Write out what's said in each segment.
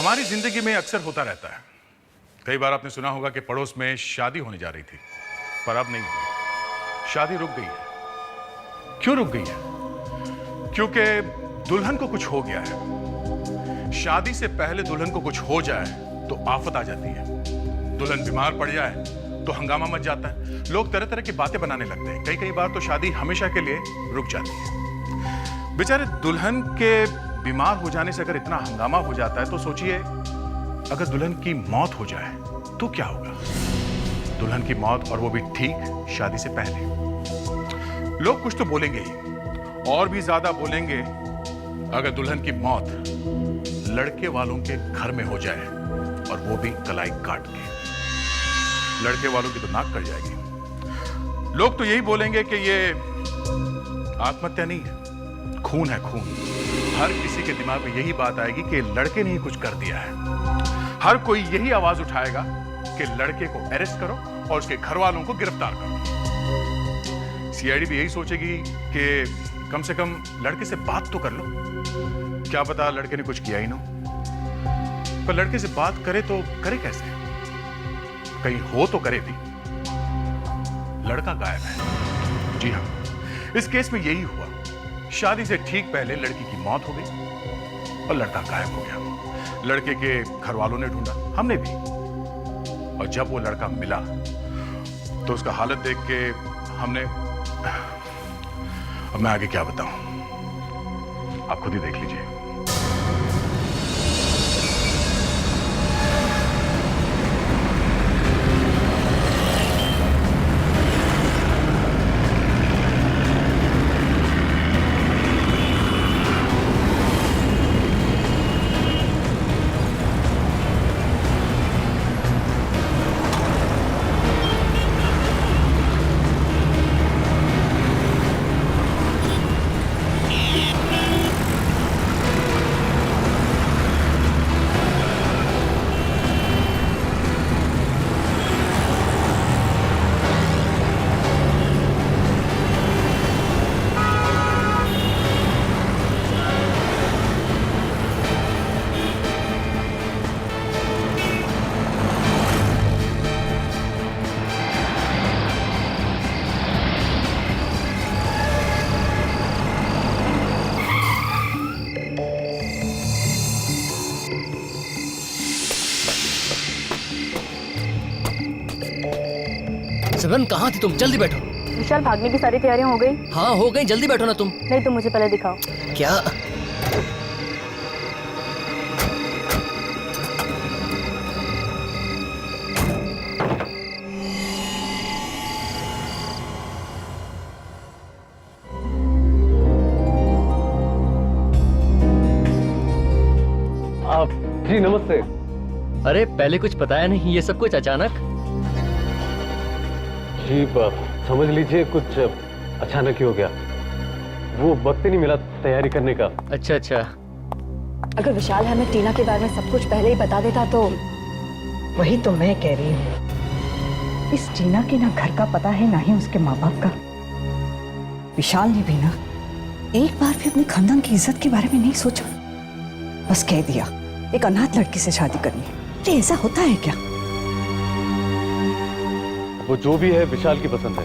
हमारी जिंदगी में अक्सर होता रहता है। कई बार आपने सुना होगा कि पड़ोस में शादी होने जा रही थी, पर अब नहीं हुई। शादी रुक गई है। क्यों रुक गई है? क्योंकि दुल्हन को कुछ हो गया है। शादी से पहले दुल्हन को कुछ हो जाए तो आफत आ जाती है। दुल्हन बीमार पड़ जाए तो हंगामा मच जाता है। लोग तरह तरह की बातें बनाने लगते हैं। कई बार तो शादी हमेशा के लिए रुक जाती है। बेचारे दुल्हन के बीमार हो जाने से अगर इतना हंगामा हो जाता है तो सोचिए, अगर दुल्हन की मौत हो जाए तो क्या होगा? दुल्हन की मौत, और वो भी ठीक शादी से पहले। लोग कुछ तो बोलेंगे ही, और भी ज्यादा बोलेंगे अगर दुल्हन की मौत लड़के वालों के घर में हो जाए, और वो भी कलाई काट के। लड़के वालों की तो नाक कट जाएगी। लोग तो यही बोलेंगे कि ये आत्महत्या नहीं है, खून है, खून। हर किसी के दिमाग में यही बात आएगी कि लड़के ने ही कुछ कर दिया है। हर कोई यही आवाज उठाएगा कि लड़के को अरेस्ट करो और उसके घर वालों को गिरफ्तार करो। सीआईडी भी यही सोचेगी कि कम से कम लड़के से बात तो कर लो। क्या पता लड़के ने कुछ किया ही ना, पर लड़के से बात करे तो करे कैसे? कहीं हो तो करे भी। लड़का गायब है। जी हां, इस केस में यही हुआ। शादी से ठीक पहले लड़की की मौत हो गई और लड़का गायब हो गया। लड़के के घर वालों ने ढूंढा, हमने भी, और जब वो लड़का मिला तो उसका हालत देख के हमने, अब मैं आगे क्या बताऊं, आप खुद ही देख लीजिए। सिमरन, कहाँ थी तुम? जल्दी बैठो। विशाल, भागने की सारी तैयारियां हो गई? हाँ हो गई, जल्दी बैठो ना तुम। नहीं, तुम मुझे पहले दिखाओ। क्या? आप जी नमस्ते। अरे पहले कुछ बताया नहीं, ये सब कुछ अचानक? जी समझ लीजिए कुछ अचानक ही हो गया। वो वक्त ही नहीं मिला तैयारी करने का। अच्छा अच्छा। अगर विशाल हमें टीना के बारे में सब कुछ पहले ही बता देता तो। वही तो मैं कह रही हूँ, इस टीना के ना घर का पता है ना ही उसके माँ बाप का। विशाल ने भी ना एक बार भी अपने खानदान की इज्जत के बारे में नहीं सोचा, बस कह दिया एक अनाथ लड़की से शादी करनी है। अरे ऐसा होता है क्या? वो जो भी है विशाल की पसंद है,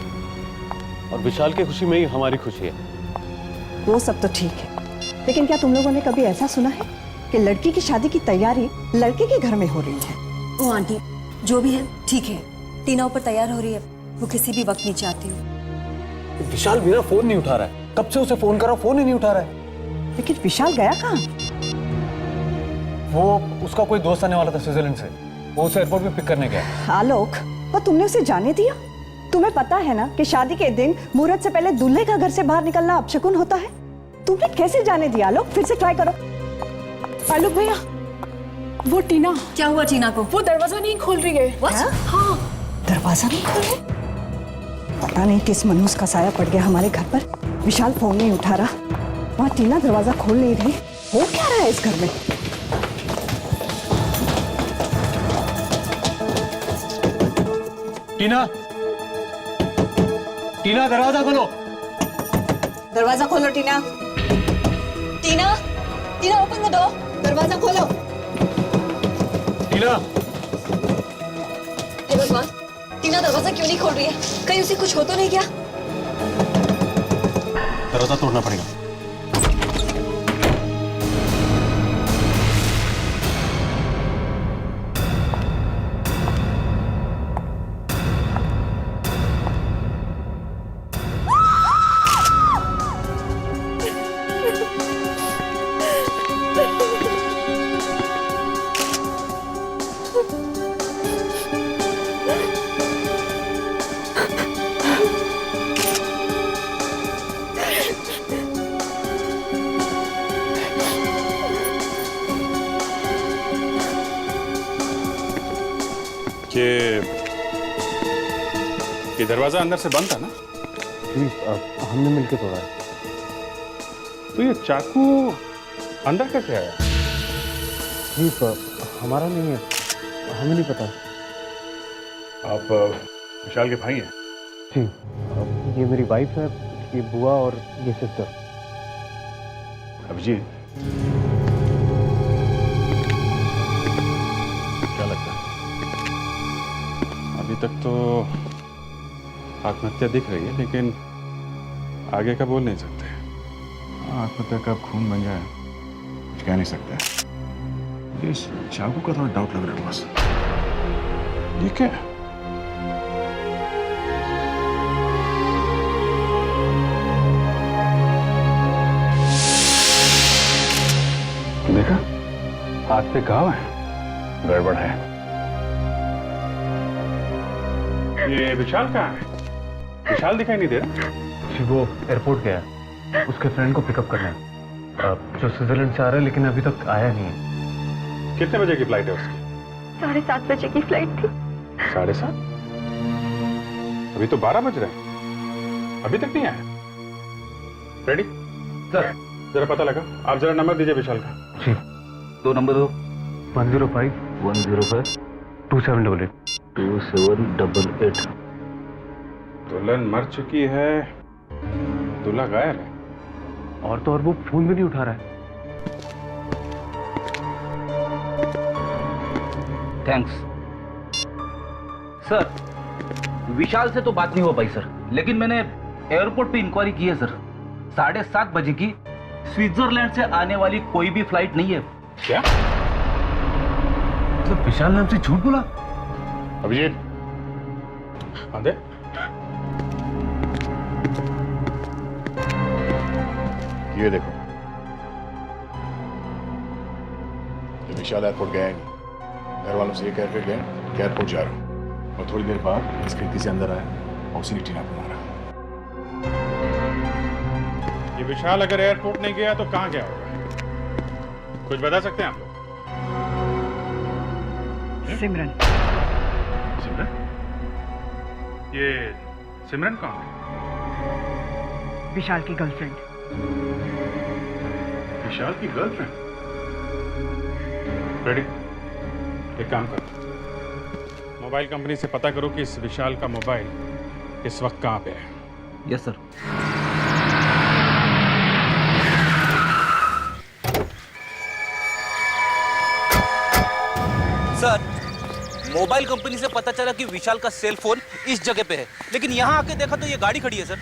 और विशाल की खुशी में ही हमारी खुशी है। वो सब तो ठीक है, लेकिन क्या तुम लोगों ने कभी ऐसा सुना है कि लड़की की शादी की तैयारी लड़के के घर में हो रही है? ओ आंटी, जो भी है ठीक है। टीना ऊपर तैयार हो रही है, वो किसी भी वक्त नीचे आती हो। विशाल मेरा फोन नहीं उठा रहा है, कब से उसे फोन करा, फोन ही नहीं उठा रहा है। लेकिन विशाल गया कहाँ? वो उसका कोई दोस्त आने वाला था स्विट्जरलैंड से, वो उसे एयरपोर्ट पे पिक करने गया। आलोक, पर तुमने उसे जाने दिया? तुम्हें पता है ना कि शादी के दिन मुहूर्त से पहले दूल्हे का घर से बाहर निकलना अपशकुन होता है। तुमने कैसे जाने दिया? आलोक, फिर से ट्राई करो। आलोक भैया, वो टीना। क्या हुआ टीना को? वो दरवाजा नहीं खोल रही है। हाँ, दरवाजा नहीं खोल रही? पता नहीं किस मनहूस का साया पड़ गया हमारे घर पर। विशाल फोन नहीं उठा रहा, वहाँ टीना दरवाजा खोल नहीं रही। हो क्या रहा है इस घर में? टीना, टीना दरवाजा खोलो। दरवाजा खोलो टीना। टीना, टीना ओपन द डोर। दरवाजा खोलो। टीना, हे भगवान, टीना दरवाजा क्यों नहीं खोल रही है? कहीं उसे कुछ हो तो नहीं गया? दरवाजा तोड़ना पड़ेगा। ये दरवाजा अंदर से बंद था ना? जी, हमने मिलकर तोड़ा है। तो ये चाकू अंदर कैसे आया? जी, हमारा नहीं है, हमें नहीं पता। आप विशाल के भाई हैं? जी, ये मेरी वाइफ है, ये बुआ और ये सिस्टर। अभिजीत, क्या लगता है? अभी तक तो आत्महत्या दिख रही है, लेकिन आगे का बोल नहीं सकते। आत्महत्या कब खून बन जाए कुछ कह नहीं सकते। मुझे इस चाकू का थोड़ा डाउट लग रहा है बस। ये क्या है? देखा, हाथ पे घाव है, गड़बड़ है। ये विशाल कहाँ है? विशाल दिखाई नहीं दे रहा। जी, वो एयरपोर्ट गया है, उसके फ्रेंड को पिकअप करना है, जो स्विट्जरलैंड से आ रहा है, लेकिन अभी तक आया नहीं है। कितने बजे की फ्लाइट है उसकी? 7:30 बजे की फ्लाइट थी। 7:30? अभी तो 12 बज रहे हैं, अभी तक नहीं आया। रेडी सर, जरा पता लगा। आप जरा नंबर दीजिए विशाल का। जी, 2 नंबर दो। 105 105 2788। 2788। दुल्हन मर चुकी है, दूल्हा गायब है। और तो और वो फोन भी नहीं उठा रहा है। Thanks sir. विशाल से तो बात नहीं हो पाई सर, लेकिन मैंने एयरपोर्ट पे इंक्वायरी की है सर। 7:30 बजे की स्विट्जरलैंड से आने वाली कोई भी फ्लाइट नहीं है। क्या? मतलब विशाल नाम से झूठ बोला? अभिजीत, आंदे। ये देखो, ये विशाल एयरपोर्ट गया ही नहीं। घर वालों से ये कह कर गए कि एयरपोर्ट जा रहा हूं, और थोड़ी देर बाद इस खिड़की से अंदर आया और उसी ने टीना को मारा। ये विशाल अगर एयरपोर्ट नहीं गया तो कहां गया होगा? कुछ बता सकते हैं आप लोग? सिमरन। सिमरन? ये सिमरन कौन है? विशाल की गर्लफ्रेंड। विशाल की गर्लफ्रेंड? रेडी, एक काम करो, मोबाइल कंपनी से पता करो कि इस विशाल का मोबाइल इस वक्त कहां पे है। Yes sir. Sir, mobile company से पता चला कि विशाल का सेल फोन इस जगह पे है, लेकिन यहाँ आके देखा तो ये गाड़ी खड़ी है सर।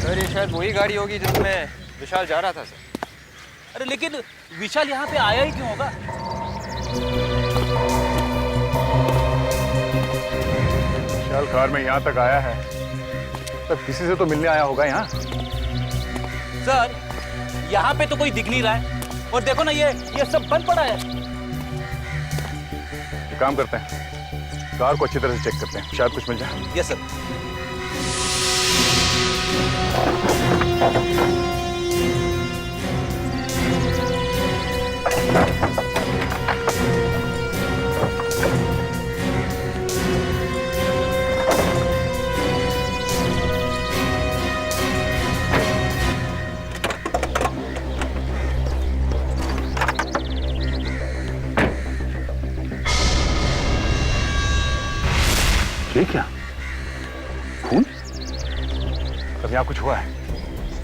सर, ये शायद वही गाड़ी होगी जिसमें विशाल जा रहा था सर। अरे लेकिन विशाल यहाँ पे आया ही क्यों होगा? विशाल कार में यहां तक आया है, तब किसी से तो मिलने आया होगा यहाँ। सर, यहाँ पे तो कोई दिख नहीं रहा है, और देखो ना ये सब बंद पड़ा है। एक काम करते हैं, कार को अच्छी तरह से चेक करते हैं, शायद कुछ मिल जाए। Yes sir. ये क्या? खून? तब यहाँ कुछ हुआ है।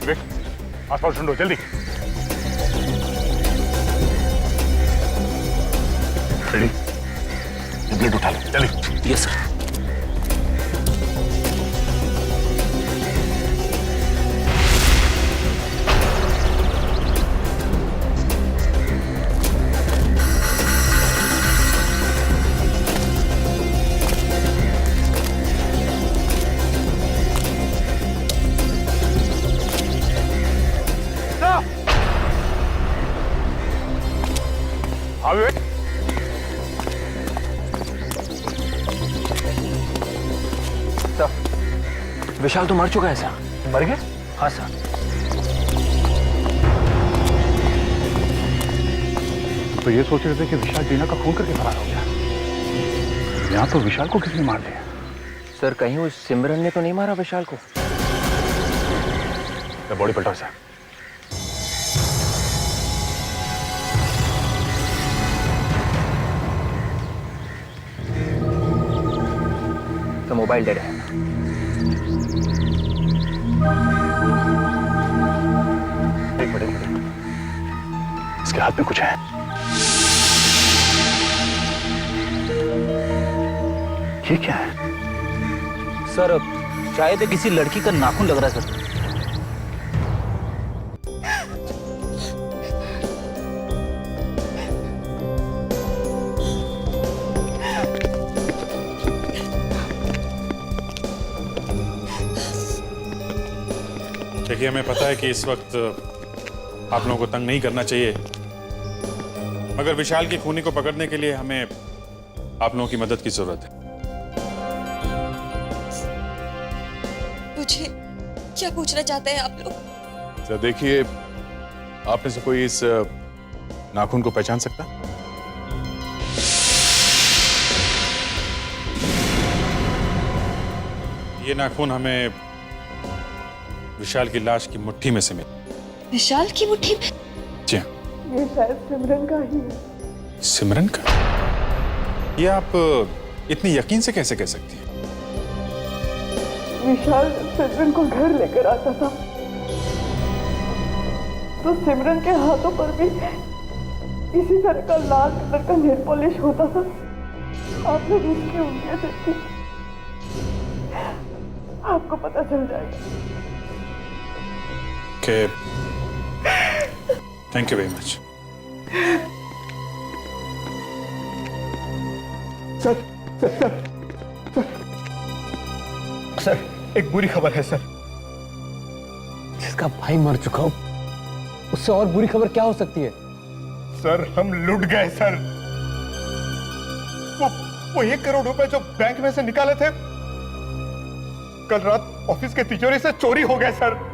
विवेक, आसपास ढूंढो जल्दी। रेडी? ब्लड उठा लो, चलिए। Yes sir. विशाल तो मर चुका है सर। मर गया? हाँ सर। तो ये सोच रहे थे कि विशाल टीना का खून करके फरार हो गया। यहाँ तो विशाल को किसने मार दिया? सर कहीं उस सिमरन ने तो नहीं मारा विशाल को? बॉडी पलटो सर। तो मोबाइल डेड है। एक मिनट, इसके हाथ में कुछ है। ये क्या है? सर शायद किसी लड़की का नाखून लग रहा है सर। देखिए, हमें पता है कि इस वक्त आप लोगों को तंग नहीं करना चाहिए, मगर विशाल की खूनी को पकड़ने के लिए हमें आप लोगों की मदद की जरूरत है। मुझे क्या पूछना चाहते हैं आप लोग? सर देखिए, आप में से कोई इस नाखून को पहचान सकता? ये नाखून हमें विशाल की लाश की मुट्ठी में से मिला। विशाल की मुट्ठी में? जी हाँ। ये शायद सिमरन का ही है। सिमरन का? ये आप इतनी यकीन से कैसे कह सकती हैं? विशाल सिमरन को घर लेकर आता था तो सिमरन के हाथों पर भी इसी तरह का लाल कलर का नेल पॉलिश होता था। आपने उसकी उंगलियां देखी, आपको पता चल जाएगा। Okay. Thank you very much. Sir एक बुरी खबर है सर। जिसका भाई मर चुका हो, उससे और बुरी खबर क्या हो सकती है? सर हम लुट गए सर। वो 1 करोड़ रुपए जो बैंक में से निकाले थे, कल रात ऑफिस के तिजोरी से चोरी हो गए सर।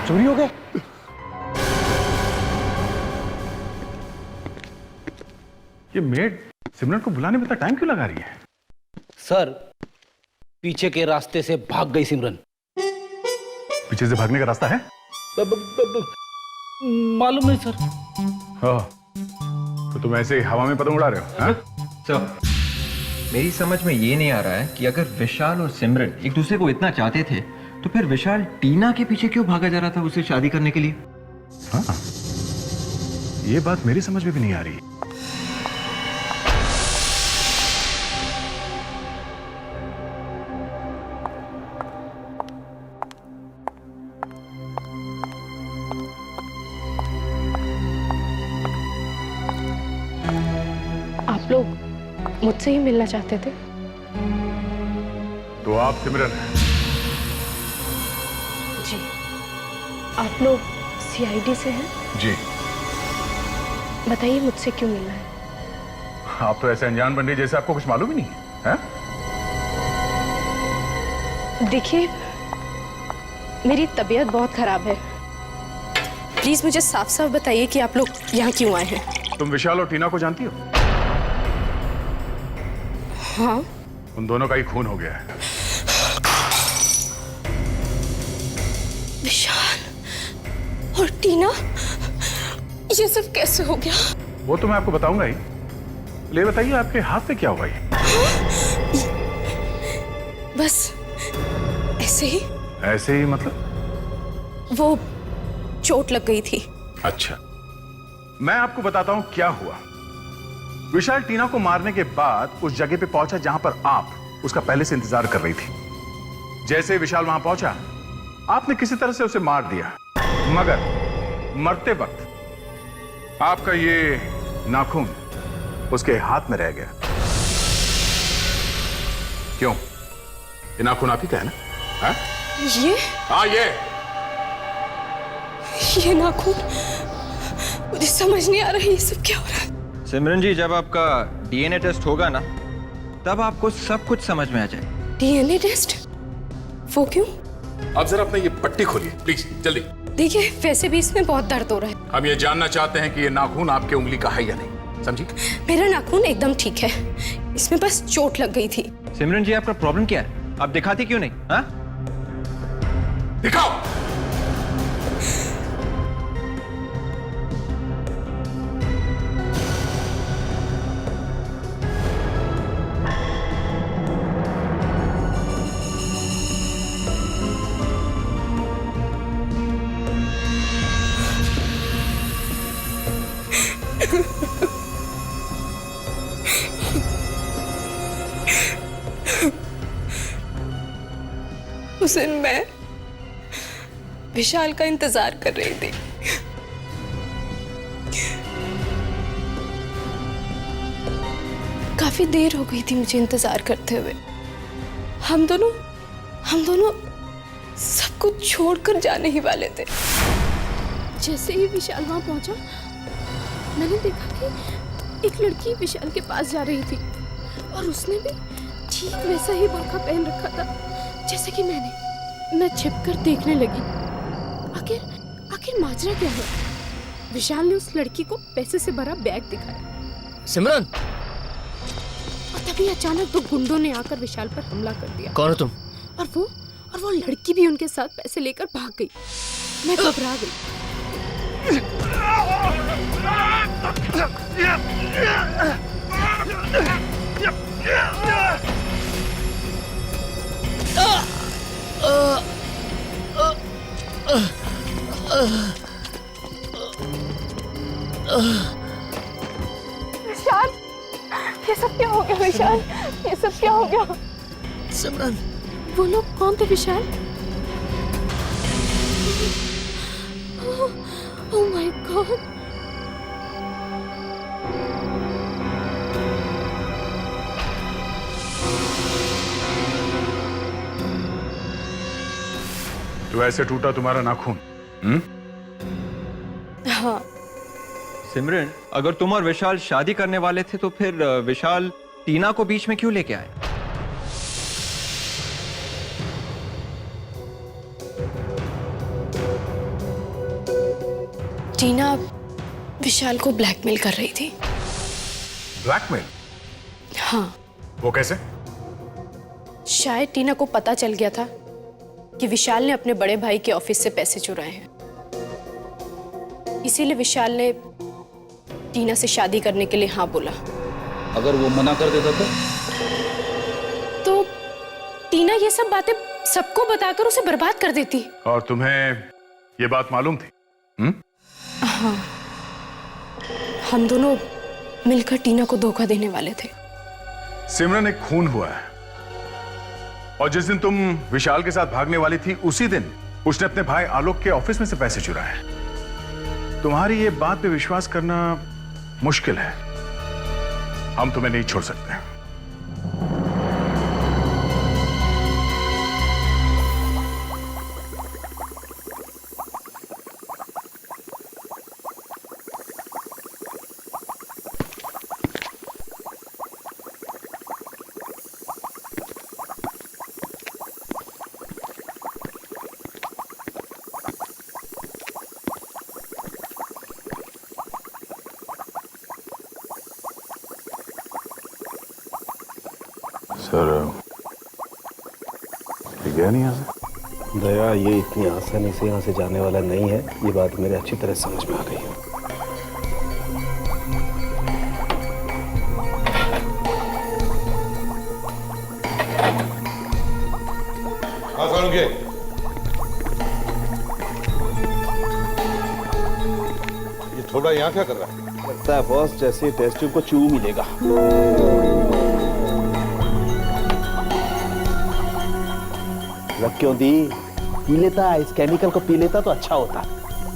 चोरी हो गए? ये मेड सिमरन को बुलाने में इतना टाइम क्यों लगा रही है? सर पीछे के रास्ते से भाग गई सिमरन। पीछे से भागने का रास्ता है? मालूम नहीं सर। हाँ, तो तुम ऐसे हवा में पतंग उड़ा रहे हो? हाँ? मेरी समझ में ये नहीं आ रहा है कि अगर विशाल और सिमरन एक दूसरे को इतना चाहते थे तो फिर विशाल टीना के पीछे क्यों भागा जा रहा था उससे शादी करने के लिए? हाँ, ये बात मेरी समझ में भी नहीं आ रही। आप लोग मुझसे ही मिलना चाहते थे? तो आप सिमरन हैं? जी। आप लोग सीआईडी से हैं? जी। बताइए मुझसे क्यों मिलना है? आप तो ऐसे अनजान बन रही जैसे आपको कुछ मालूम ही नहीं है? देखिए, मेरी तबीयत बहुत खराब है। प्लीज मुझे साफ साफ बताइए कि आप लोग यहाँ क्यों आए हैं? तुम विशाल और टीना को जानती हो? हाँ। उन दोनों का ही खून हो गया है। विशाल और टीना, ये सब कैसे हो गया? वो तो मैं आपको बताऊंगा ही। ले बताइए, आपके हाथ पे क्या हुआ? बस ऐसे ही। ऐसे ही मतलब? वो चोट लग गई थी। अच्छा, मैं आपको बताता हूं क्या हुआ। विशाल टीना को मारने के बाद उस जगह पे पहुंचा जहां पर आप उसका पहले से इंतजार कर रही थी। जैसे विशाल वहां पहुंचा, आपने किसी तरह से उसे मार दिया, मगर मरते वक्त आपका ये नाखून उसके हाथ में रह गया। क्यों? ये नाखून आप ही का है ना? हाँ? ये हाँ, ये नाखून, मुझे समझ नहीं आ रहा है ये सब क्या हो रहा है। सिमरन जी, जब आपका डीएनए टेस्ट होगा ना, तब आपको सब कुछ समझ में आ जाए। DNA test? वो क्यों? आप जरा अपना ये पट्टी खोलिए प्लीज, जल्दी। देखिए, वैसे भी इसमें बहुत दर्द हो रहा है। हम ये जानना चाहते हैं कि ये नाखून आपके उंगली का है या नहीं, समझी? मेरा नाखून एकदम ठीक है, इसमें बस चोट लग गई थी। सिमरन जी, आपका प्रॉब्लम क्या है? आप दिखाती क्यों नहीं? हाँ, दिखाओ। उस दिन मैं विशाल का इंतजार कर रही थी। काफी देर हो गई थी मुझे इंतजार करते हुए। हम दोनों सब कुछ छोड़कर जाने ही वाले थे। जैसे ही विशाल वहां पहुंचा, मैंने देखा कि एक लड़की विशाल के पास जा रही थी और उसने भी ठीक वैसा ही बुर्का पहन रखा था जैसे कि मैं छिपकर देखने लगी। आखिर माजरा क्या है? विशाल ने उस लड़की को पैसे से भरा बैग दिखाया। सिमरन, और तभी अचानक दो गुंडों ने आकर विशाल पर हमला कर दिया। कौन हो तुम? और वो लड़की भी उनके साथ पैसे लेकर भाग गई। मैं घबरा गई। विशाल, ये सब क्या हो गया? विशाल, ये सब क्या हो गया? सिमरन, वो लोग कौन थे विशाल? Oh my God. तो ऐसे टूटा तुम्हारा नाखून? हाँ। सिमरन, अगर तुम और विशाल शादी करने वाले थे तो फिर विशाल टीना को बीच में क्यों लेके आए? टीना विशाल को ब्लैकमेल कर रही थी। ब्लैकमेल? हाँ। वो कैसे? शायद टीना को पता चल गया था कि विशाल ने अपने बड़े भाई के ऑफिस से पैसे चुराए हैं, इसीलिए विशाल ने टीना से शादी करने के लिए हाँ बोला। अगर वो मना कर देता तो टीना ये सब बातें सबको बताकर उसे बर्बाद कर देती। और तुम्हें ये बात मालूम थी? हाँ, हम दोनों मिलकर टीना को धोखा देने वाले थे। सिमरन, एक खून हुआ है और जिस दिन तुम विशाल के साथ भागने वाली थी, उसी दिन उसने अपने भाई आलोक के ऑफिस में से पैसे चुराए। तुम्हारी ये बात पे विश्वास करना मुश्किल है। हम तुम्हें नहीं छोड़ सकते। सर, गया नहीं यहाँ से? दया, ये इतनी आसानी से यहाँ से जाने वाला नहीं है। ये बात मेरे अच्छी तरह समझ में आ गई है। ये थोड़ा यहाँ क्या कर रहा है? लगता है बॉस जैसे टेस्ट ट्यूब को चू मिलेगा। रख क्यों दी? पी लेता, इस केमिकल को पी लेता तो अच्छा होता,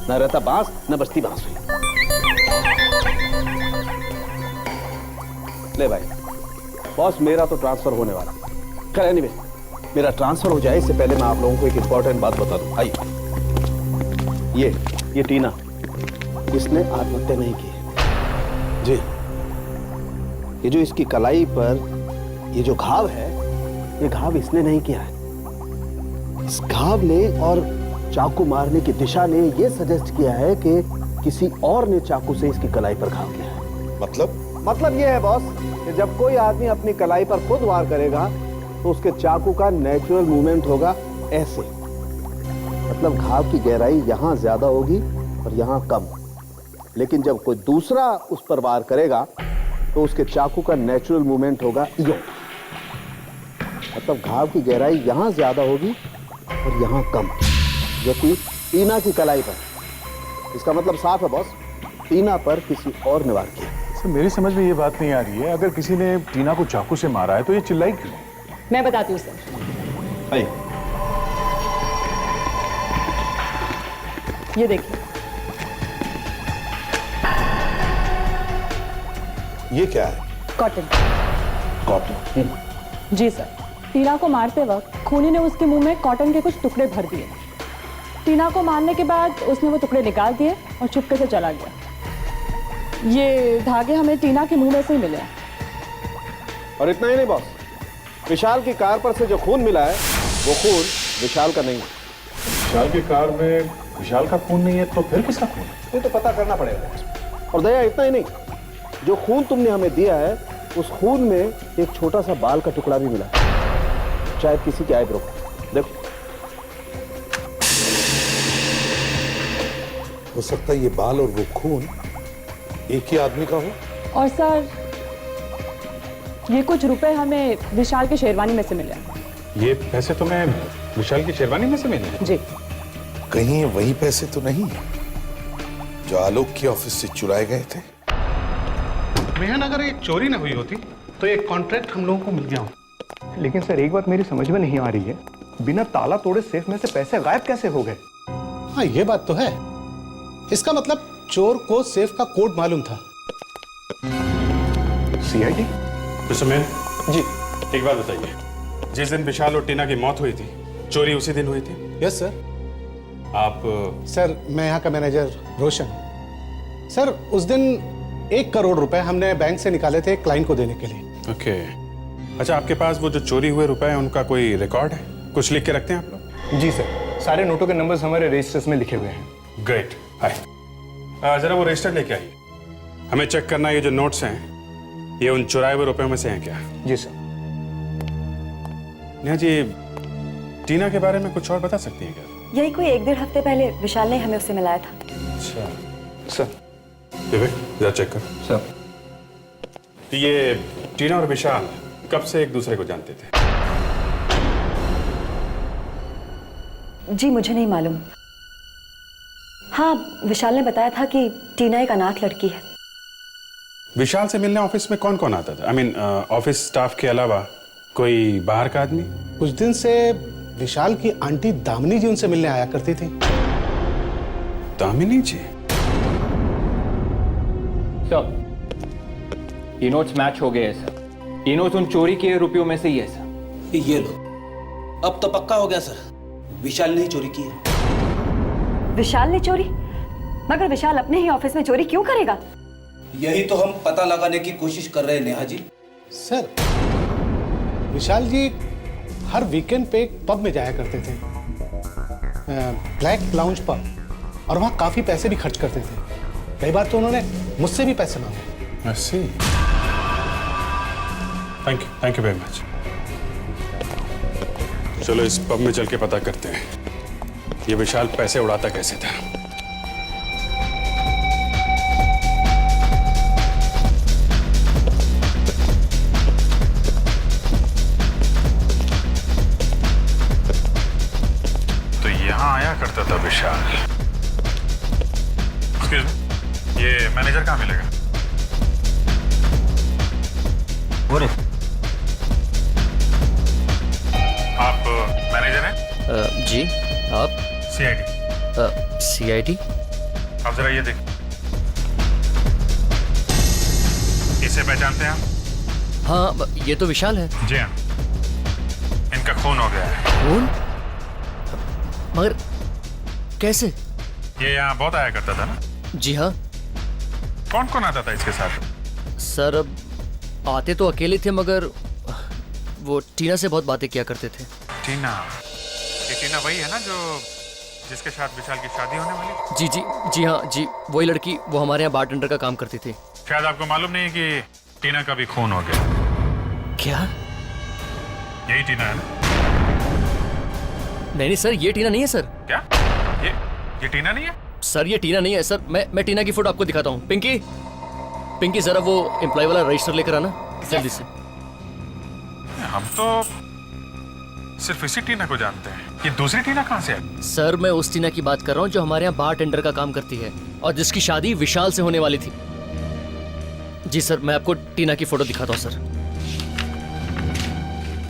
न रहता बांस न बचती बांसुरी। ले भाई, बॉस मेरा तो ट्रांसफर होने वाला। खैर एनीवे, मेरा ट्रांसफर हो जाए इससे पहले मैं आप लोगों को एक इंपॉर्टेंट बात बता दूं। आइए, ये टीना, इसने आत्महत्या नहीं की है जी। ये जो इसकी कलाई पर ये जो घाव है, ये घाव इसने नहीं किया है। इस घाव ने और चाकू मारने की दिशा ने ये सजेस्ट किया है कि किसी और ने चाकू से इसकी कलाई पर घाव किया है। मतलब ये है बॉस कि जब कोई आदमी अपनी कलाई पर खुद वार करेगा तो उसके चाकू का नेचुरल मूवमेंट होगा ऐसे। मतलब घाव की गहराई यहां ज्यादा होगी और यहां कम। लेकिन जब कोई दूसरा उस पर वार करेगा तो उसके चाकू का नेचुरल मूवमेंट होगा यूं। मतलब घाव की गहराई यहां ज्यादा होगी और यहां कम, जो कि टीना की कलाई पर। इसका मतलब साफ है बॉस, टीना पर किसी और ने वार किया। सर मेरी समझ में ये बात नहीं आ रही है, अगर किसी ने टीना को चाकू से मारा है तो ये चिल्लाई क्यों? मैं बताती हूँ सर। आइए। ये देखिए, ये क्या है? कॉटन। कॉटन? जी सर। टीना को मारते वक्त खूनी ने उसके मुंह में कॉटन के कुछ टुकड़े भर दिए। टीना को मारने के बाद उसने वो टुकड़े निकाल दिए और चुपके से चला गया। ये धागे हमें टीना के मुंह में से ही मिले हैं। और इतना ही नहीं बॉस, विशाल की कार पर से जो खून मिला है वो खून विशाल का नहीं है। विशाल की कार में विशाल का खून नहीं है तो फिर किसका खून है? ये तो पता करना पड़ेगा। और दया इतना ही नहीं, जो खून तुमने हमें दिया है उस खून में एक छोटा सा बाल का टुकड़ा भी मिला, शायद किसी के आईब्रो। देखो, हो सकता है ये बाल और वो खून एक ही आदमी का हो। और सर, ये कुछ रुपए हमें विशाल की शेरवानी में से मिले हैं। ये पैसे तुम्हें विशाल की शेरवानी में से मिले? जी। कहीं वही पैसे तो नहीं जो आलोक के ऑफिस से चुराए गए थे? मेहन, अगर ये चोरी ना हुई होती तो एक कॉन्ट्रैक्ट हम लोगों को मिल गया होता। लेकिन सर एक बात मेरी समझ में नहीं आ रही है, बिना ताला तोड़े सेफ में से पैसे गायब कैसे हो गए? हाँ, ये बात तो है। इसका मतलब चोर को सेफ का कोड मालूम था। सीआईडी? मिस्टर मैन जी। एक बात बताइए, जिस दिन विशाल और टीना की मौत हुई थी, चोरी उसी दिन हुई थी? Yes sir. आप? सर, मैं यहाँ का मैनेजर रोशन। सर, उस दिन 1 करोड़ रुपए हमने बैंक से निकाले थे क्लाइंट को देने के लिए। ओके। अच्छा, आपके पास वो जो चोरी हुए रुपए हैं उनका कोई रिकॉर्ड है? कुछ लिख के रखते हैं आप लोग? जी सर, सारे नोटों के नंबर्स हमारे रजिस्टर्स में लिखे हुए हैं। ग्रेट। हाय, जरा वो रजिस्टर लेके आइए। हमें चेक करना है ये जो नोट्स हैं ये उन चुराए हुए रुपयों में से हैं क्या? जी सर। नेहा जी, टीना के बारे में कुछ और बता सकती हैं क्या? यही कोई 1-1.5 हफ्ते पहले विशाल ने हमें उससे मिलाया था। अच्छा सर। विवेक, जरा चेक कर। सर। तो ये टीना और विशाल कब से एक दूसरे को जानते थे? जी मुझे नहीं मालूम। हाँ, विशाल ने बताया था कि टीना एक अनाथ लड़की है। विशाल से मिलने ऑफिस में कौन कौन आता था? आई मीन ऑफिस स्टाफ के अलावा कोई बाहर का आदमी? कुछ दिन से विशाल की आंटी दामिनी जी उनसे मिलने आया करती थी। दामिनी जी? सर, ये नोट्स मैच हो गए हैं सर। ये नोट्स उन चोरी किए रुपयों में से ही है सर। ये लो, अब तो पक्का हो गया सर, विशाल ने ही चोरी की है। विशाल ने चोरी? मगर विशाल अपने ही ऑफिस में चोरी क्यों करेगा? यही तो हम पता लगाने की कोशिश कर रहे हैं नेहा जी। सर, विशाल जी हर वीकेंड पे एक पब में जाया करते थे, ब्लैक लाउंज पब, और वहाँ काफी पैसे भी खर्च करते थे। कई बार तो उन्होंने मुझसे भी पैसे मांगे। ऐसे? Thank you very much. चलो इस पब में चल के पता करते हैं ये विशाल पैसे उड़ाता कैसे था। तो यहां आया करता था विशाल। एक्सक्यूज मी, ये मैनेजर कहाँ मिलेगा? बोले आप मैनेजर हैं? जी आप? सीआईडी। सीआईडी? आप जरा ये देख, इसे पहचानते हैं आप? हाँ, ये तो विशाल है। जी हाँ, इनका खून हो गया है। खून? मगर कैसे? ये यहाँ बहुत आया करता था ना? जी हाँ कौन कौन आता था इसके साथ? सर, अब आते तो अकेले थे मगर वो टीना से बहुत बातें किया करते थे। टीना? ये टीना वही है ना जो जिसके साथ विशाल की शादी होने वाली? जी जी जी हाँ जी, वही लड़की, वो हमारे यहाँ बारटेंडर का काम करती थी। शायद आपको मालूम नहीं है कि टीना का भी खून हो गया। क्या? यही टीना है ना? नहीं सर, ये टीना नहीं है सर। क्या? ये टीना नहीं है? सर ये टीना नहीं है सर। मैं टीना की फोटो आपको दिखाता हूँ। पिंकी जरा वो एम्प्लॉय वाला रजिस्टर लेकर आना जल्दी से। हम तो सिर्फ इसी टीना को जानते हैं, ये दूसरी टीना कहाँ से है? सर मैं उस टीना की बात कर रहा हूँ जो हमारे यहाँ बारटेंडर का काम करती है और जिसकी शादी विशाल से होने वाली थी। जी सर, मैं आपको टीना की फोटो दिखाता हूँ सर।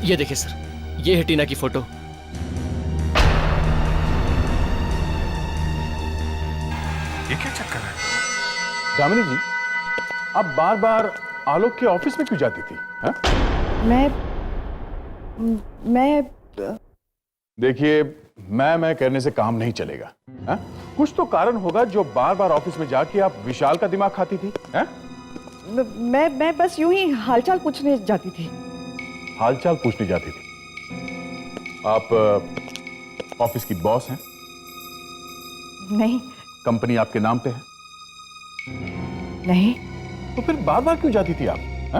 ये देखिए सर, ये है टीना की फोटो। ये क्या चक्कर है? दामिनी जी, आप बार बार आलोक के ऑफिस में क्यों जाती थी? हा? मैं देखिए, मैं कहने से काम नहीं चलेगा। हा? कुछ तो कारण होगा जो बार बार ऑफिस में जाके आप विशाल का दिमाग खाती थी। हा? मैं बस यूं ही हालचाल पूछने जाती थी। हालचाल पूछने जाती थी? आप ऑफिस की बॉस हैं? नहीं। कंपनी आपके नाम पे है? नहीं। तो फिर बार बार क्यों जाती थी आप? हा?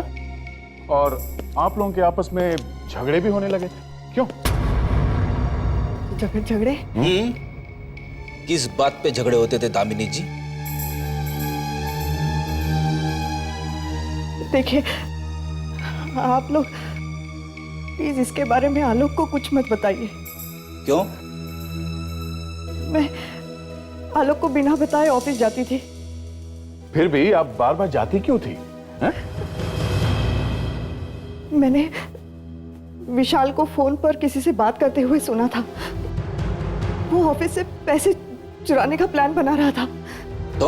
और आप लोगों के आपस में झगड़े भी होने लगे थे, क्यों? झगड़े? किस बात पे झगड़े होते थे दामिनी जी? देखिए, आप लोग प्लीज इसके बारे में आलोक को कुछ मत बताइए। क्यों? मैं आलोक को बिना बताए ऑफिस जाती थी। फिर भी आप बार बार जाती क्यों थी? हा? मैंने विशाल को फोन पर किसी से बात करते हुए सुना था। वो ऑफिस से पैसे चुराने का प्लान बना रहा था। तो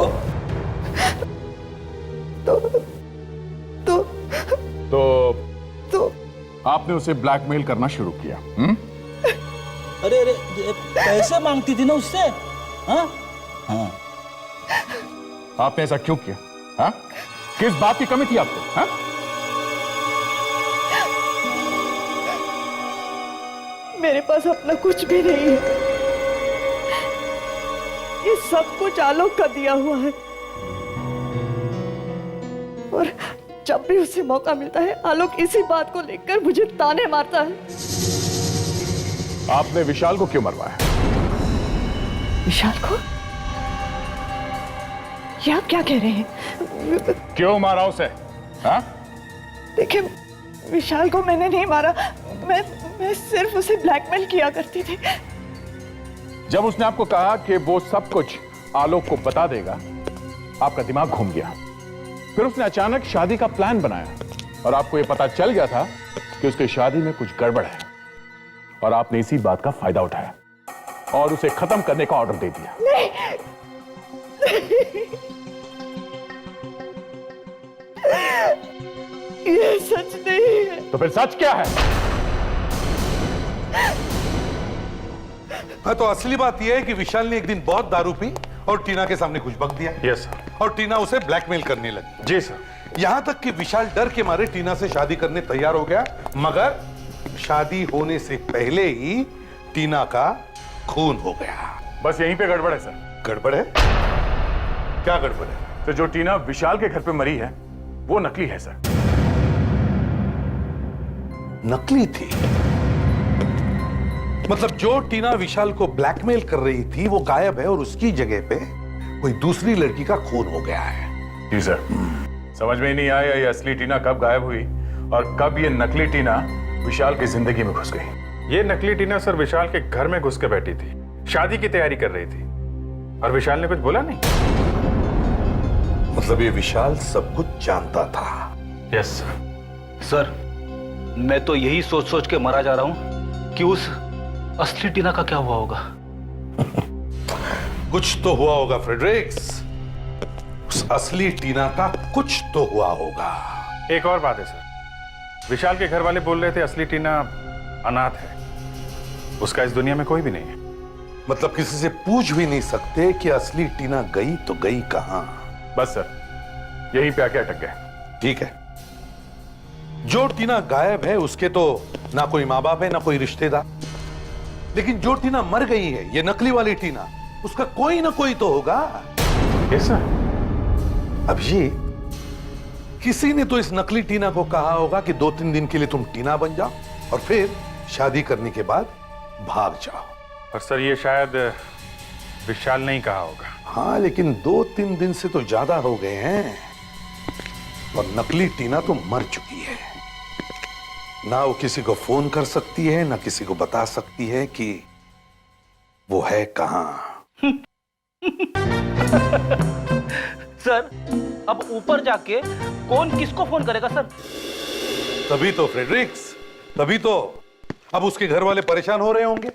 आपने उसे ब्लैकमेल करना शुरू किया? अरे पैसे मांगती थी ना उससे? हाँ? हाँ। आपने ऐसा क्यों किया? हा? किस बात की कमी थी आपको? हा? मेरे पास अपना कुछ भी नहीं है। ये सब कुछ आलोक का दिया हुआ है और जब भी उसे मौका मिलता है आलोक इसी बात को लेकर मुझे ताने मारता है। आपने विशाल को क्यों मरवाया? विशाल को? ये आप क्या कह रहे हैं? क्यों मारा उसे? हा? देखिए, विशाल को मैंने नहीं मारा। मैं सिर्फ उसे ब्लैकमेल किया करती थी। जब उसने आपको कहा कि वो सब कुछ आलोक को बता देगा, आपका दिमाग घूम गया। फिर उसने अचानक शादी का प्लान बनाया और आपको यह पता चल गया था कि उसकी शादी में कुछ गड़बड़ है और आपने इसी बात का फायदा उठाया और उसे खत्म करने का ऑर्डर दे दिया। नहीं। ये सच नहीं है। तो फिर सच क्या है? हाँ, तो असली बात यह है कि विशाल ने एक दिन बहुत दारू पी और टीना के सामने कुछ बक दिया। Yes sir. और टीना उसे ब्लैकमेल करने लगी। जी सर। यहां तक कि विशाल डर के मारे टीना से शादी करने तैयार हो गया, मगर शादी होने से पहले ही टीना का खून हो गया। बस यहीं पे गड़बड़ है सर। गड़बड़ है? क्या गड़बड़ है? तो जो टीना विशाल के घर पे मरी है वो नकली है सर। नकली थी? मतलब जो टीना विशाल को ब्लैकमेल कर रही थी वो गायब है और उसकी जगह पे कोई दूसरी लड़की का खून हो गया है। जी सर। समझ में ही नहीं आया ये असली टीना कब गायब हुई और कब ये नकली टीना विशाल की जिंदगी में घुस गई। ये नकली टीना सर विशाल के घर में घुस के बैठी थी, शादी की तैयारी कर रही थी और विशाल ने कुछ बोला नहीं। मतलब ये विशाल सब कुछ जानता था? Yes sir. सर, मैं तो यही सोच सोच के मरा जा रहा हूं कि उस असली टीना का क्या हुआ होगा। कुछ तो हुआ होगा फ्रेडरिक्स, उस असली टीना का कुछ तो हुआ होगा। एक और बात है सर, विशाल के घर वाले बोल रहे थे असली टीना अनाथ है, उसका इस दुनिया में कोई भी नहीं है। मतलब किसी से पूछ भी नहीं सकते कि असली टीना गई तो गई कहां? बस सर, यहीं पे आके अटक गए। ठीक है, जो टीना गायब है उसके तो ना कोई माँ बाप है ना कोई रिश्तेदार, लेकिन जो टीना मर गई है, ये नकली वाली टीना, उसका कोई ना कोई तो होगा। Yes sir. अभिजीत, किसी ने तो इस नकली टीना को कहा होगा कि 2-3 दिन के लिए तुम टीना बन जाओ और फिर शादी करने के बाद भाग जाओ। और सर ये शायद विशाल ने ही कहा होगा। हाँ, लेकिन 2-3 दिन से तो ज्यादा हो गए हैं और नकली टीना तो मर चुकी है। ना वो किसी को फोन कर सकती है ना किसी को बता सकती है कि वो है कहां। सर, अब ऊपर जाके कौन किसको फोन करेगा सर? तभी तो फ्रेडरिक्स, तभी तो अब उसके घर वाले परेशान हो रहे होंगे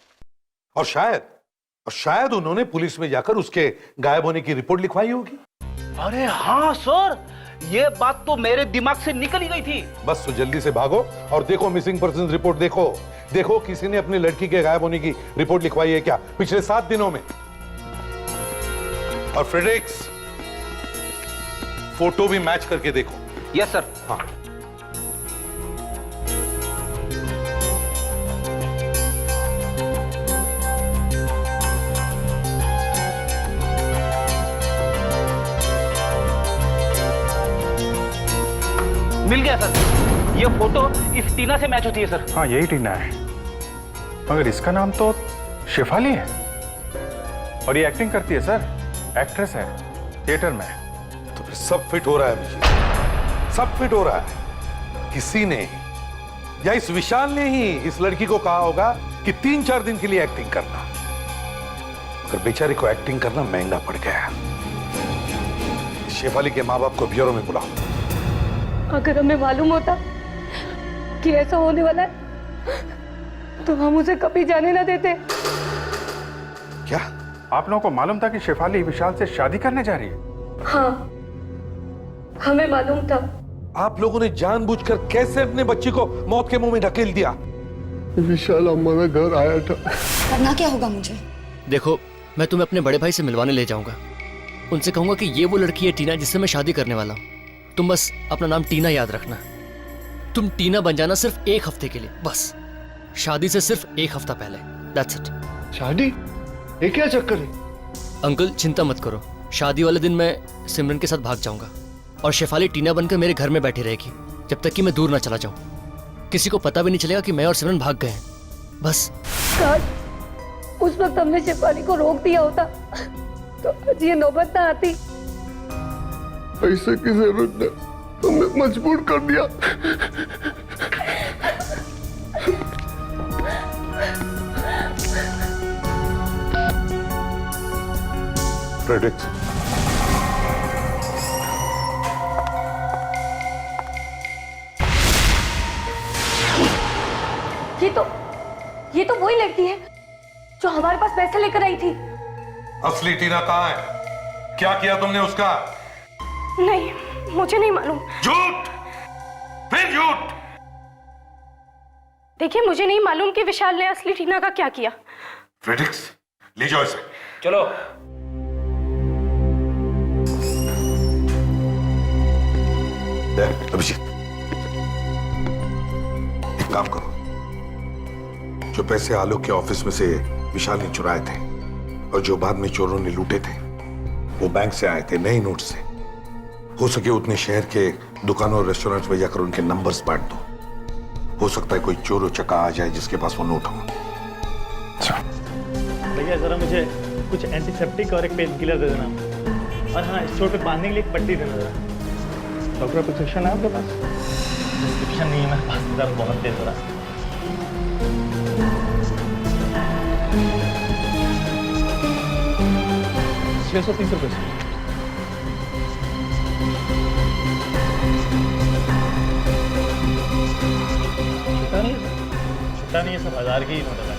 और शायद उन्होंने पुलिस में जाकर उसके गायब होने की रिपोर्ट लिखवाई होगी। अरे हाँ सर, ये बात तो मेरे दिमाग से निकल ही गई थी। बस तो जल्दी से भागो और देखो मिसिंग पर्सन रिपोर्ट, देखो किसी ने अपनी लड़की के गायब होने की रिपोर्ट लिखवाई है क्या पिछले 7 दिनों में। और फ्रेडरिक्स, फोटो भी मैच करके देखो। Yes sir. हाँ, मिल गया सर, ये फोटो इस टीना से मैच होती है सर। हाँ यही टीना है, मगर इसका नाम तो शेफाली है और ये एक्टिंग करती है सर, एक्ट्रेस है थिएटर में। तो फिर सब फिट हो रहा है अभिजीत, सब फिट हो रहा है। किसी ने या इस विशाल ने ही इस लड़की को कहा होगा कि 3-4 दिन के लिए एक्टिंग करना, मगर बेचारी को एक्टिंग करना महंगा पड़ गया। शेफाली के माँ बाप को ब्यूरो में बुलाओ। अगर हमें मालूम होता कि ऐसा होने वाला है तो हम उसे कभी जाने ना देते। क्या आप लोगों को मालूम था कि शेफाली विशाल से शादी करने जा रही है? हाँ, हमें मालूम था। आप लोगों ने जानबूझकर कैसे अपने बच्ची को मौत के मुंह में ढकेल दिया? विशाल हमारे घर आया था। करना क्या होगा मुझे? देखो, मैं तुम्हें अपने बड़े भाई से मिलवाने ले जाऊंगा। उनसे कहूंगा कि ये वो लड़की है टीना जिससे मैं शादी करने वाला हूँ। तुम बस अपना नाम टीना याद रखना। तुम टीना बन जाना सिर्फ 1 हफ्ते के लिए, बस शादी से सिर्फ 1 हफ्ता पहले। That's it. शादी? ये क्या चक्कर है? अंकल चिंता मत करो, शादी वाले दिन मैं सिमरन के साथ भाग जाऊंगा और शेफाली टीना बनकर मेरे घर में बैठी रहेगी जब तक कि मैं दूर ना चला जाऊं। किसी को पता भी नहीं चलेगा कि मैं और सिमरन भाग गए हैं, बस। काश उस वक्त हमने शेफाली को रोक दिया होता तो आज ये नौबत ना आती। पैसे की जरूरत ने हमें मजबूर कर दिया। फ्रेडरिक्स, ये तो वही लड़की है जो हमारे पास पैसे लेकर आई थी। असली टीना कहाँ है? क्या किया तुमने उसका? नहीं, मुझे नहीं मालूम। झूठ, फिर झूठ। देखिए, मुझे नहीं मालूम कि विशाल ने असली टीना का क्या किया। फ्रेडरिक्स, ले जाओ इसे। चलो। अभिजीत, एक काम करो, जो पैसे आलोक के ऑफिस में से विशाल ने चुराए थे और जो बाद में चोरों ने लूटे थे, वो बैंक से आए थे, नए नोट से। हो सके उतने शहर के दुकानों और रेस्टोरेंट्स में जाकर उनके नंबर्स बांट दो। हो सकता है कोई चोर चक्का आ जाए जिसके पास वो नोट हो। भैया जरा मुझे कुछ एंटीसेप्टिक और एक पेन किलर दे देना, और हाँ इस चोट पे बांधने के लिए एक पट्टी देना जरा। डॉक्टर प्रिस्क्रिप्शन है आपके पास? प्रिस्क्रिप्शन नहीं है मेरे पास, दर्द बहुत तेज हो रहा है। 630 रुपये। लगता नहीं है, सब 1000 के ही नोट है।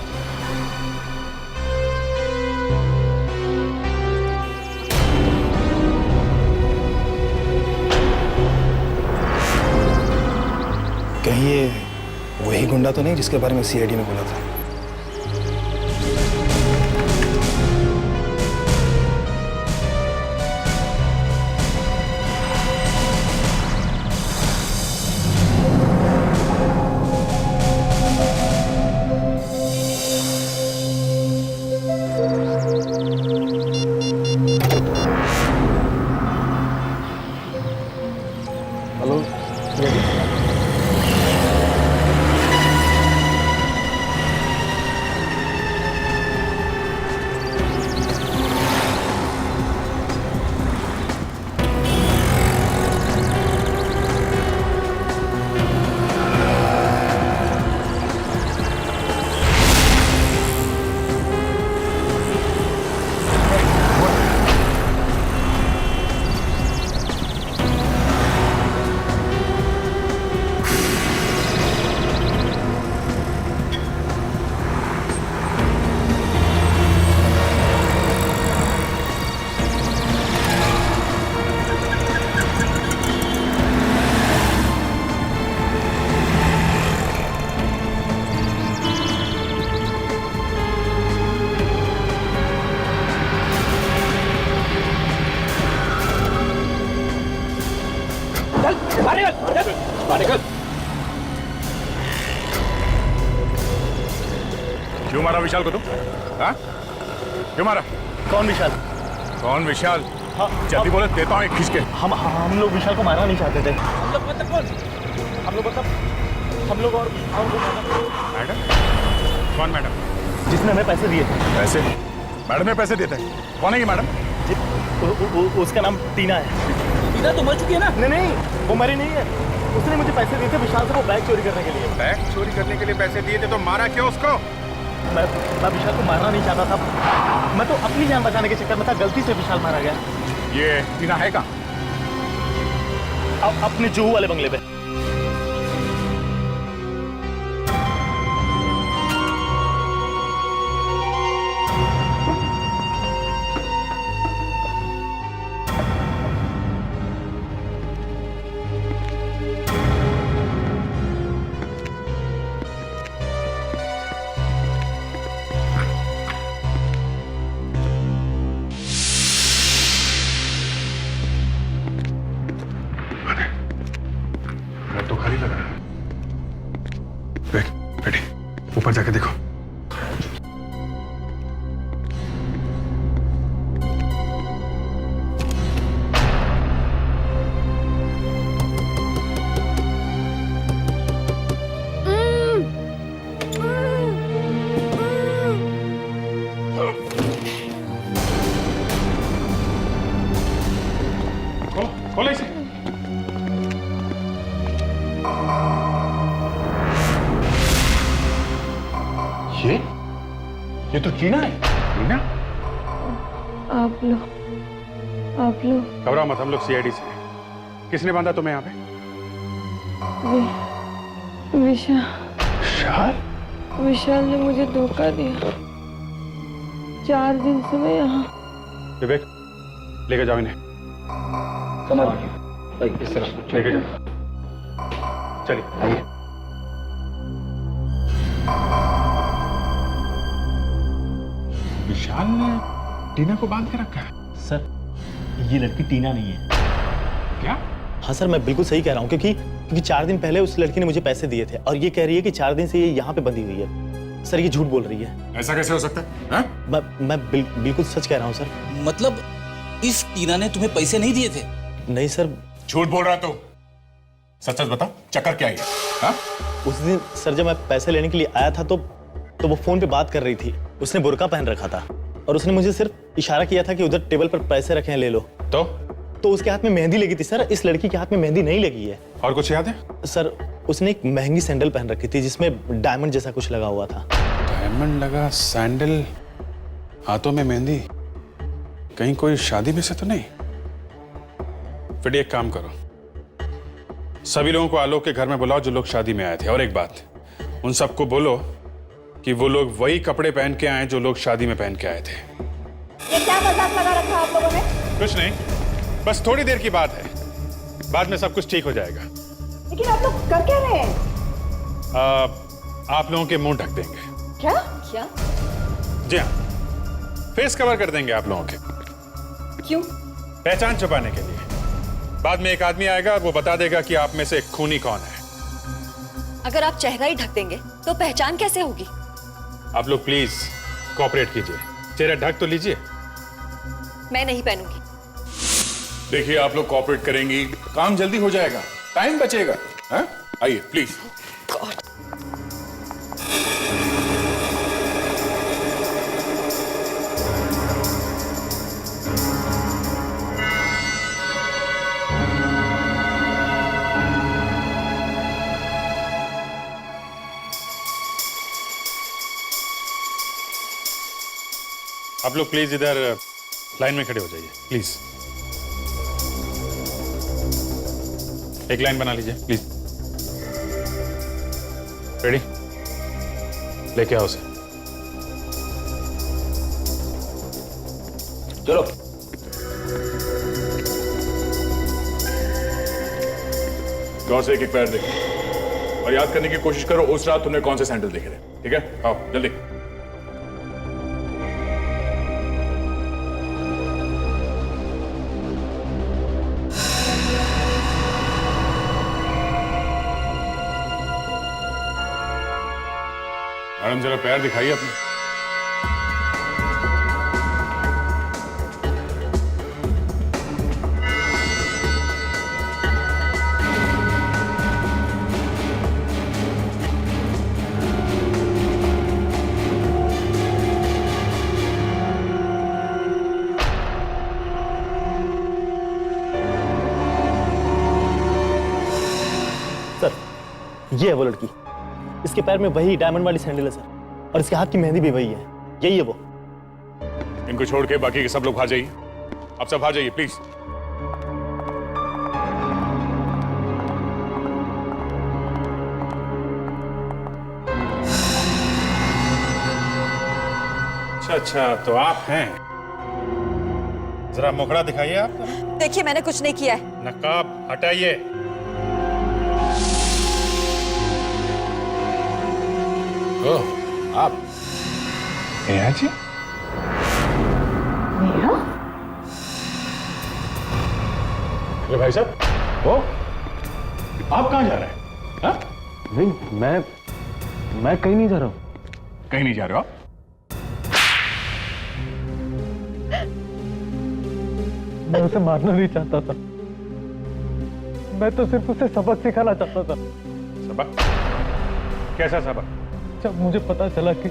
कहीं ये वही गुंडा तो नहीं जिसके बारे में सीआईडी ने बोला था? Hello CID? क्यों मारा विशाल को तुम? हाँ? क्यों मारा? कौन विशाल? कौन विशाल? हाँ, जल्दी बोले, देता हूँ एक खींच के। हम लोग विशाल को मारना नहीं चाहते थे। हम लोग और मैडम? कौन मैडम? जिसने हमें पैसे दिए थे। पैसे? मैडम ने पैसे दिए थे? कौन है ये मैडम? उसका नाम टीना है। टीना तो मर चुकी है ना? नहीं, वो मरी नहीं है। उसने मुझे पैसे दिए थे विशाल से वो बैग चोरी करने के लिए। बैग चोरी करने के लिए पैसे दिए थे तो मारा क्यों उसको? मैं विशाल को मारना नहीं चाहता था। मैं तो अपनी जान बचाने के चक्कर में था, गलती से विशाल मारा गया। ये टीना है कहाँ? अपने जुहू वाले बंगले पे। तो खाली लगा। बैठी, ऊपर जाके देखो। खोलो इसे। ये तो टीना है। टीना? आप लो। घबराओ मत, हम लोग सीआईडी से हैं। किसने बांधा तुम्हें यहाँ पे? विशाल ने मुझे धोखा दिया। 4 दिन से मैं यहाँ। विवेक, लेके जाओ इन्हें। इस तरफ लेके जाओ। चलिए आइए। विशाल ने टीना को बांध के रखा है। सर, ये लड़की टीना नहीं है। क्या? हाँ सर, मैं बिल्कुल सही कह रहा हूँ क्योंकि 4 दिन पहले उस लड़की ने मुझे पैसे दिए थे और ये कह रही है कि 4 दिन से ये यहाँ पे बंधी हुई है। सर, ये झूठ बोल रही है। ऐसा कैसे हो सकता है? मैं बिल्कुल सच कह रहा हूँ सर। मतलब इस टीना ने तुम्हें पैसे नहीं दिए थे? नहीं सर। झूठ बोल रहा तो सच सच बताओ, चक्कर क्या है? हाँ? उस दिन सर जब मैं पैसे लेने के लिए आया था तो वो फोन पे बात कर रही थी। उसने बुर्का पहन रखा था और उसने मुझे सिर्फ इशारा किया था कि उधर टेबल पर पैसे रखे हैं, ले लो। तो उसके हाथ में मेहंदी लगी थी सर। इस लड़की के हाथ में मेहंदी नहीं लगी है। और कुछ याद है? सर, उसने एक महंगी सैंडल पहन रखी थी जिसमें डायमंड जैसा कुछ लगा हुआ था। डायमंड लगा सैंडल, हाथों में मेहंदी। कहीं कोई शादी में से तो नहीं? फिर एक काम करो, सभी लोगों को आलोक के घर में बुलाओ जो लोग शादी में आए थे। और एक बात, उन सबको बोलो कि वो लोग वही कपड़े पहन के आए जो लोग शादी में पहन के आए थे। ये क्या मजाक लगा रखा आप लोगों ने? कुछ नहीं, बस थोड़ी देर की बात है, बाद में सब कुछ ठीक हो जाएगा। लेकिन आप लोग कर क्या रहे हैं? आप लोगों के मुंह ढक देंगे। क्या क्या? जी हाँ, फेस कवर कर देंगे आप लोगों के। क्यों? पहचान छुपाने के लिए। बाद में एक आदमी आएगा और वो बता देगा कि आप में से खूनी कौन है। अगर आप चेहरा ही ढक देंगे तो पहचान कैसे होगी? आप लोग प्लीज कोऑपरेट कीजिए, चेहरा ढक तो लीजिए। मैं नहीं पहनूंगी। देखिए, आप लोग कोऑपरेट करेंगी, काम जल्दी हो जाएगा, टाइम बचेगा। हाँ? आइए प्लीज। आप लोग प्लीज इधर लाइन में खड़े हो जाइए, प्लीज। एक लाइन बना लीजिए प्लीज। रेडी? लेके आओ उसे। चलो। गौर से एक पैर देखो और याद करने की कोशिश करो उस रात तुमने कौन से सैंडल देखे थे। ठीक है, आओ जल्दी। मैडम जरा पैर दिखाइए अपने। सर, ये है वो लड़की। इसके पैर में वही डायमंड वाली सैंडल है सर, और इसके हाथ की मेहंदी भी वही है। यही है वो। इनको छोड़ के बाकी के सब लोग बाहर जाइए। आप सब बाहर जाइए प्लीज। अच्छा, तो आप हैं। जरा मुखड़ा दिखाइए आप। देखिए, मैंने कुछ नहीं किया है। नकाब हटाइए। ओह, आप नेहा जी? नेहा? अरे भाई साहब, वो आप कहाँ जा रहे हैं? हाँ? नहीं, मैं कहीं नहीं जा रहा हूँ। कहीं नहीं जा रहे हो आप? मैं उसे मारना नहीं चाहता था, मैं तो सिर्फ उसे सबक सिखाना चाहता था। सबक? कैसा सबक? जब मुझे पता चला कि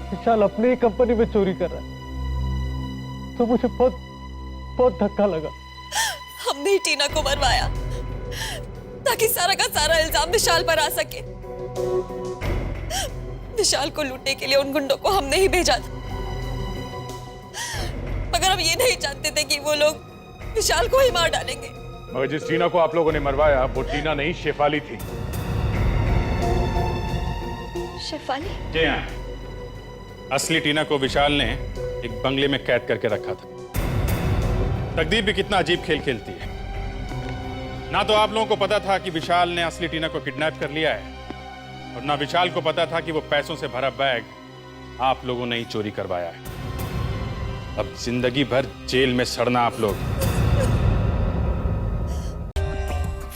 विशाल अपनी ही कंपनी में चोरी कर रहा है तो मुझे बहुत बहुत धक्का लगा। हमने ही टीना को मरवाया ताकि सारा का सारा इल्जाम विशाल पर आ सके। विशाल को लूटने के लिए उन गुंडों को हमने ही भेजा था, मगर हम ये नहीं जानते थे कि वो लोग विशाल को ही मार डालेंगे। मगर जिस टीना को आप लोगों ने मरवाया वो टीना नहीं, शेफाली थी। शेफाली? जी हाँ, असली टीना को विशाल ने एक बंगले में कैद करके रखा था। तकदीर भी कितना अजीब खेल खेलती है। ना तो आप लोगों को पता था कि विशाल ने असली टीना को किडनैप कर लिया है, और ना विशाल को पता था कि वो पैसों से भरा बैग आप लोगों ने ही चोरी करवाया है। अब जिंदगी भर जेल में सड़ना आप लोग।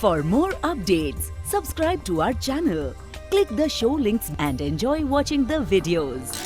For more updates, subscribe to our channel, click the show links and enjoy watching the videos.